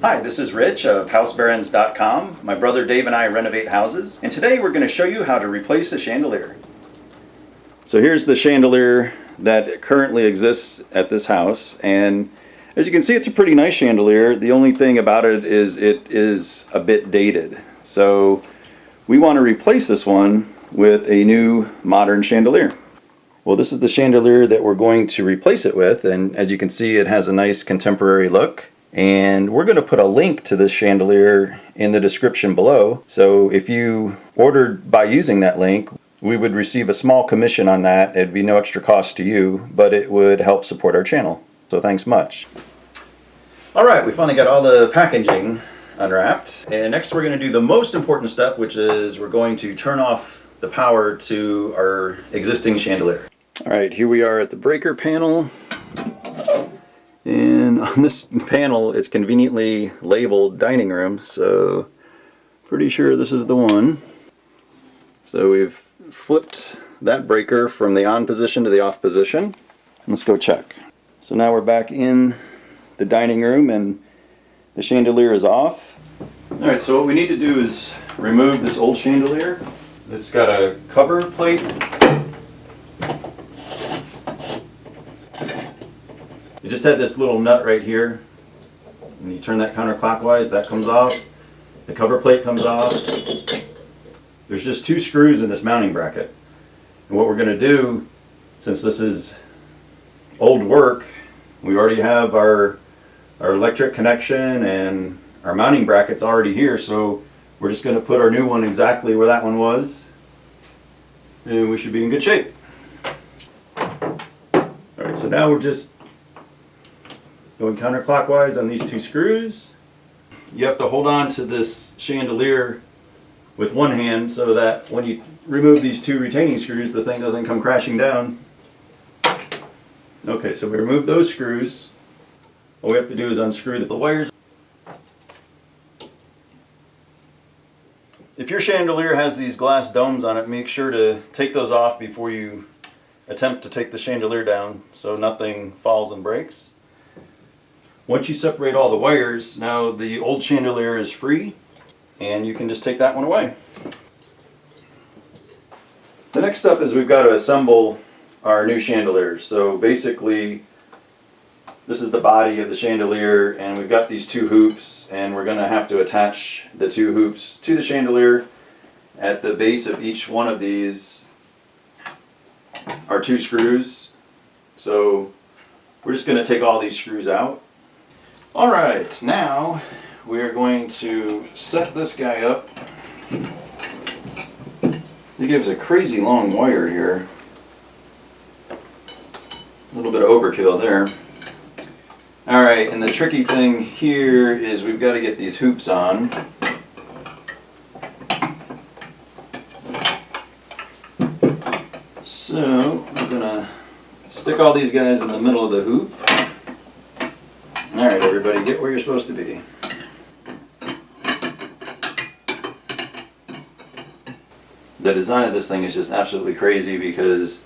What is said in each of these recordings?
Hi, this is Rich of housebarons.com. My brother Dave and I renovate houses, and today we're going to show you how to replace a chandelier. So here's the chandelier that currently exists at this house, and as you can see, it's a pretty nice chandelier. The only thing about it is a bit dated. So we want to replace this one with a new modern chandelier. Well, this is the chandelier that we're going to replace it with, and as you can see, it has a nice contemporary look. And we're going to put a link to this chandelier in the description below. So if you ordered by using that link, we would receive a small commission on that. It'd be no extra cost to you, but it would help support our channel. So thanks much. All right, we finally got all the packaging unwrapped. And next we're going to do the most important step, which is we're going to turn off the power to our existing chandelier. All right, here we are at the breaker panel. And on this panel, it's conveniently labeled dining room, so pretty sure this is the one. So we've flipped that breaker from the on position to the off position. Let's go check. So now we're back in the dining room and the chandelier is off. All right, so what we need to do is remove this old chandelier. It's got a cover plate. It just had this little nut right here, and you turn that counterclockwise, that comes off, the cover plate comes off. There's just two screws in this mounting bracket. And what we're going to do, since this is old work, we already have our electric connection and our mounting bracket's already here, so we're just going to put our new one exactly where that one was, and we should be in good shape. Alright, so now we're just going counterclockwise on these two screws. You have to hold on to this chandelier with one hand so that when you remove these two retaining screws, the thing doesn't come crashing down. Okay, so we remove those screws. All we have to do is unscrew the wires. If your chandelier has these glass domes on it, make sure to take those off before you attempt to take the chandelier down so nothing falls and breaks. Once you separate all the wires, now the old chandelier is free and you can just take that one away. The next step is we've got to assemble our new chandelier. So basically this is the body of the chandelier and we've got these two hoops and we're going to have to attach the two hoops to the chandelier. At the base of each one of these are two screws. So we're just going to take all these screws out. Alright, now we're going to set this guy up. He gives a crazy long wire here. A little bit of overkill there. Alright, and the tricky thing here is we've got to get these hoops on. So we're going to stick all these guys in the middle of the hoop. Alright everybody, get where you're supposed to be. The design of this thing is just absolutely crazy because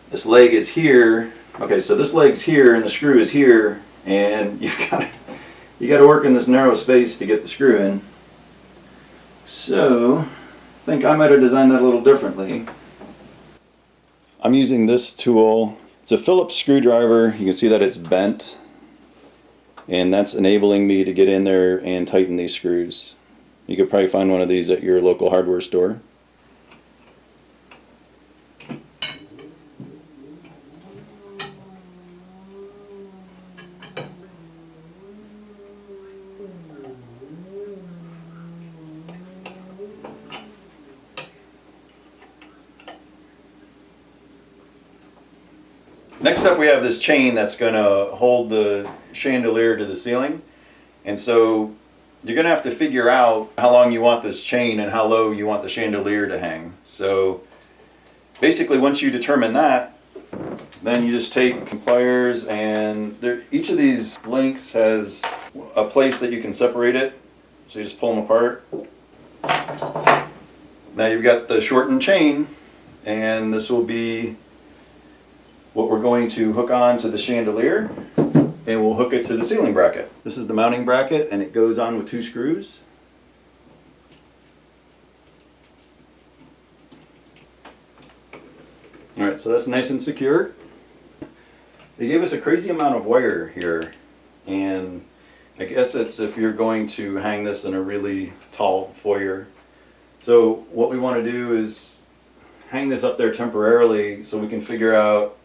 this leg is here. Okay, so this leg's here and the screw is here, and you got to work in this narrow space to get the screw in. So I think I might have designed that a little differently. I'm using this tool. It's a Phillips screwdriver. You can see that it's bent. And that's enabling me to get in there and tighten these screws. You could probably find one of these at your local hardware store. Next up we have this chain that's going to hold the chandelier to the ceiling, and so you're going to have to figure out how long you want this chain and how low you want the chandelier to hang. So basically once you determine that, then you just take pliers, and each of these links has a place that you can separate it, so you just pull them apart. Now you've got the shortened chain, and this will be what we're going to hook on to the chandelier. and we'll hook it to the ceiling bracket. This is the mounting bracket, and it goes on with 2 screws. Alright, so that's nice and secure. They gave us a crazy amount of wire here, and I guess it's if you're going to hang this in a really tall foyer. So what we want to do is hang this up there temporarily so we can figure out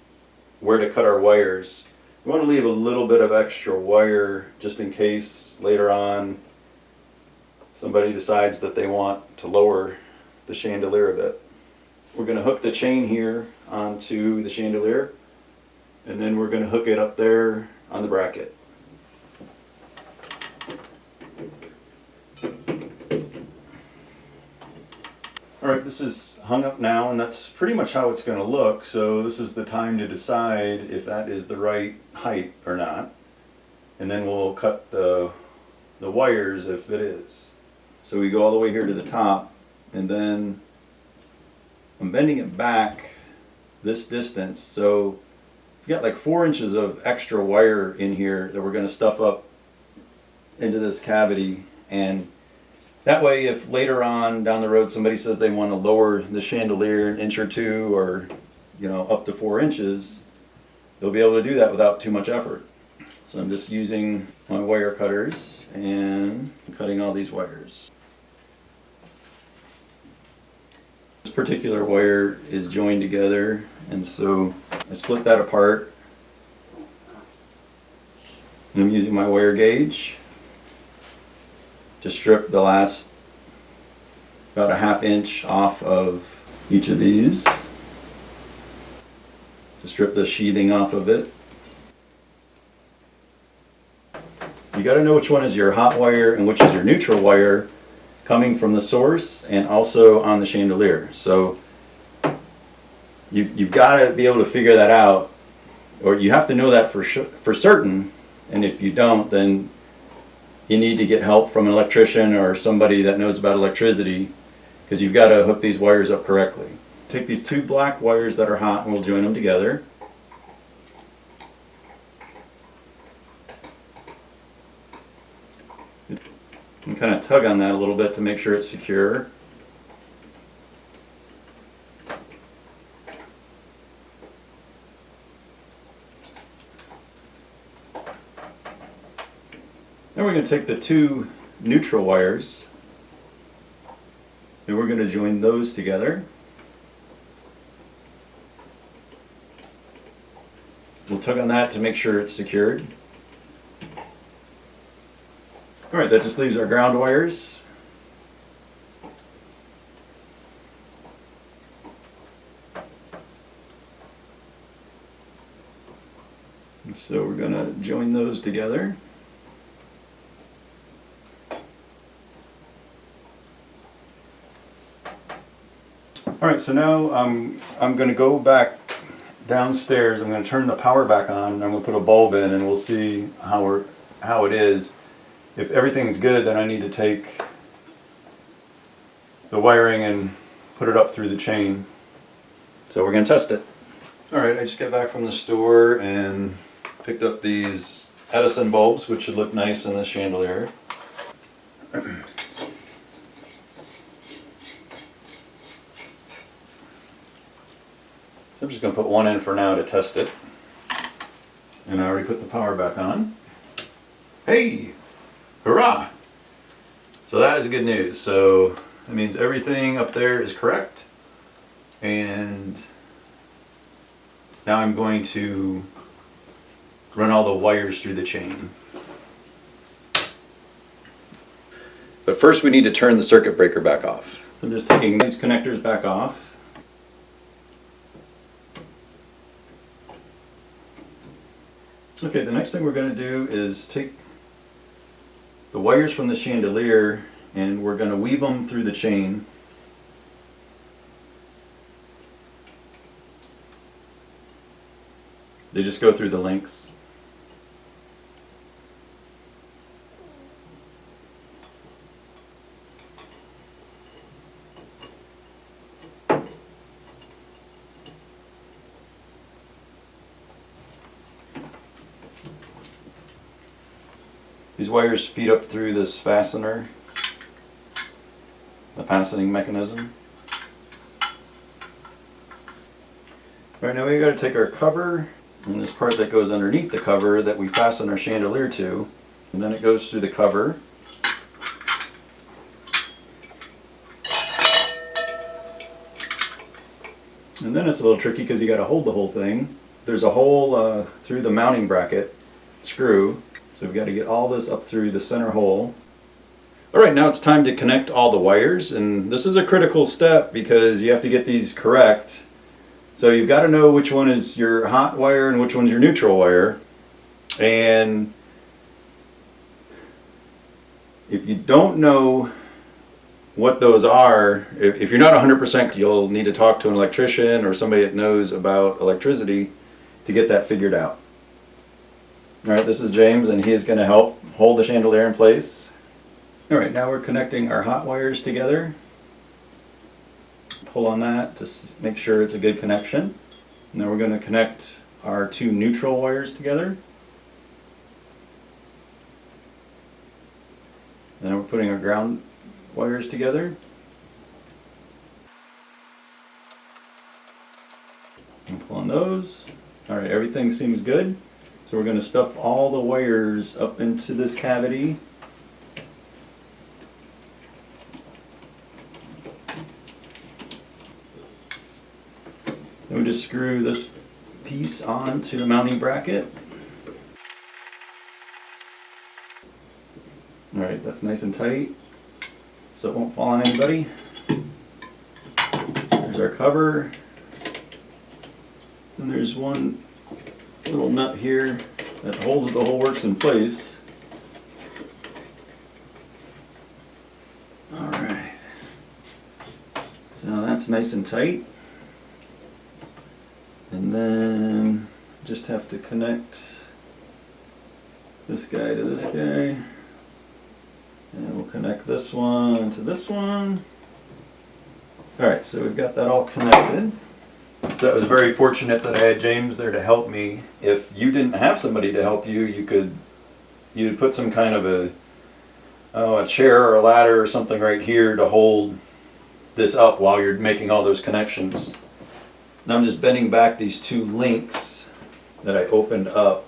where to cut our wires. We want to leave a little bit of extra wire just in case later on somebody decides that they want to lower the chandelier a bit. We're going to hook the chain here onto the chandelier, and then we're going to hook it up there on the bracket. Alright, this is hung up now, and that's pretty much how it's going to look, so this is the time to decide if that is the right height or not, and then we'll cut the wires if it is. So we go all the way here to the top, and then I'm bending it back this distance, so we've got like 4 inches of extra wire in here that we're going to stuff up into this cavity, and that way if later on down the road somebody says they want to lower the chandelier an inch or 2 or up to 4 inches, they'll be able to do that without too much effort. So I'm just using my wire cutters and cutting all these wires. This particular wire is joined together, and so I split that apart. And I'm using my wire gauge to strip the last about a ½ inch off of each of these, to strip the sheathing off of it. You got to know which one is your hot wire and which is your neutral wire coming from the source and also on the chandelier. So you've got to be able to figure that out, or you have to know that for certain, and if you don't, then you need to get help from an electrician or somebody that knows about electricity, because you've got to hook these wires up correctly. Take these 2 black wires that are hot and we'll join them together. And kind of tug on that a little bit to make sure it's secure. Then we're going to take the 2 neutral wires and we're going to join those together. We'll tug on that to make sure it's secured. Alright, that just leaves our ground wires. And so we're going to join those together. Alright, so now I'm going to go back downstairs. I'm going to turn the power back on, and I'm going to put a bulb in, and we'll see how it is. If everything's good, then I need to take the wiring and put it up through the chain. So we're going to test it. Alright, I just got back from the store and picked up these Edison bulbs, which should look nice in the chandelier. I'm just going to put one in for now to test it. And I already put the power back on. Hey! Hurrah! So that is good news. So that means everything up there is correct. And now I'm going to run all the wires through the chain. But first we need to turn the circuit breaker back off. So I'm just taking these connectors back off. Okay, the next thing we're going to do is take the wires from the chandelier and we're going to weave them through the chain. They just go through the links. These wires feed up through this fastener, the fastening mechanism. Alright, now we got to take our cover and this part that goes underneath the cover that we fasten our chandelier to, and then it goes through the cover. And then it's a little tricky because you got to hold the whole thing. There's a hole through the mounting bracket screw, so we've got to get all this up through the center hole. Alright, now it's time to connect all the wires, and this is a critical step because you have to get these correct. So you've got to know which one is your hot wire and which one's your neutral wire. And if you don't know what those are, if you're not 100%, you'll need to talk to an electrician or somebody that knows about electricity to get that figured out. Alright, this is James, and he is going to help hold the chandelier in place. Alright, now we're connecting our hot wires together. Pull on that to make sure it's a good connection. And then we're going to connect our two neutral wires together. Then we're putting our ground wires together. And pull on those. Alright, everything seems good. So we're going to stuff all the wires up into this cavity. Then we just screw this piece onto the mounting bracket. Alright, that's nice and tight, so it won't fall on anybody. There's our cover. And there's one little nut here that holds the whole works in place. Alright. So now that's nice and tight. And then just have to connect this guy to this guy. And we'll connect this one to this one. Alright, so we've got that all connected. So that was very fortunate that I had James there to help me. If you didn't have somebody to help you, you'd put some kind of a chair or a ladder or something right here to hold this up while you're making all those connections. Now I'm just bending back these two links that I opened up.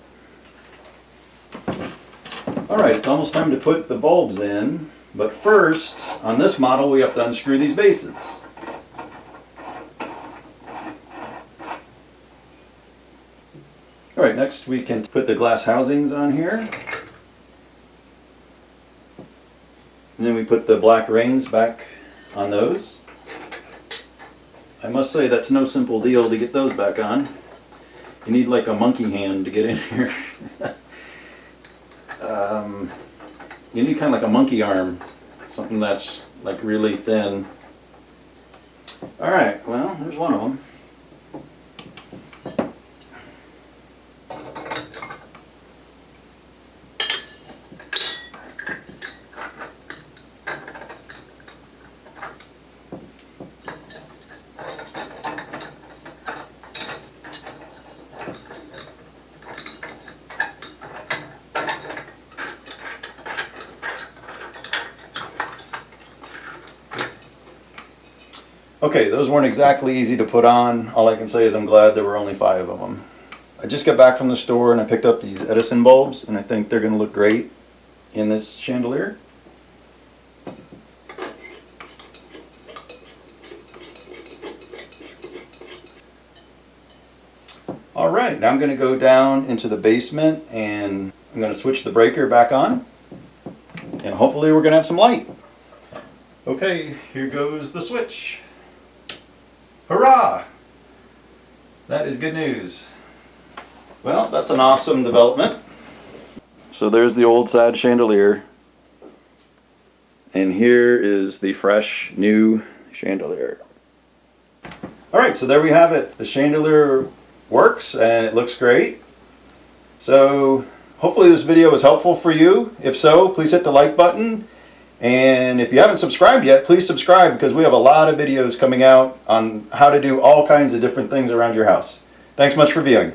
Alright, it's almost time to put the bulbs in, but first, on this model, we have to unscrew these bases. Alright, next we can put the glass housings on here. And then we put the black rings back on those. I must say that's no simple deal to get those back on. You need like a monkey hand to get in here. You need kind of like a monkey arm, something that's like really thin. Alright, well, there's one of them. Okay, those weren't exactly easy to put on. All I can say is I'm glad there were only 5 of them. I just got back from the store and I picked up these Edison bulbs, and I think they're going to look great in this chandelier. Alright, now I'm going to go down into the basement and I'm going to switch the breaker back on, and hopefully we're going to have some light. Okay, here goes the switch. Hurrah! That is good news. Well, that's an awesome development. So there's the old sad chandelier. And here is the fresh new chandelier. Alright, so there we have it. The chandelier works and it looks great. So hopefully this video was helpful for you. If so, please hit the like button. And if you haven't subscribed yet, please subscribe, because we have a lot of videos coming out on how to do all kinds of different things around your house. Thanks much for viewing.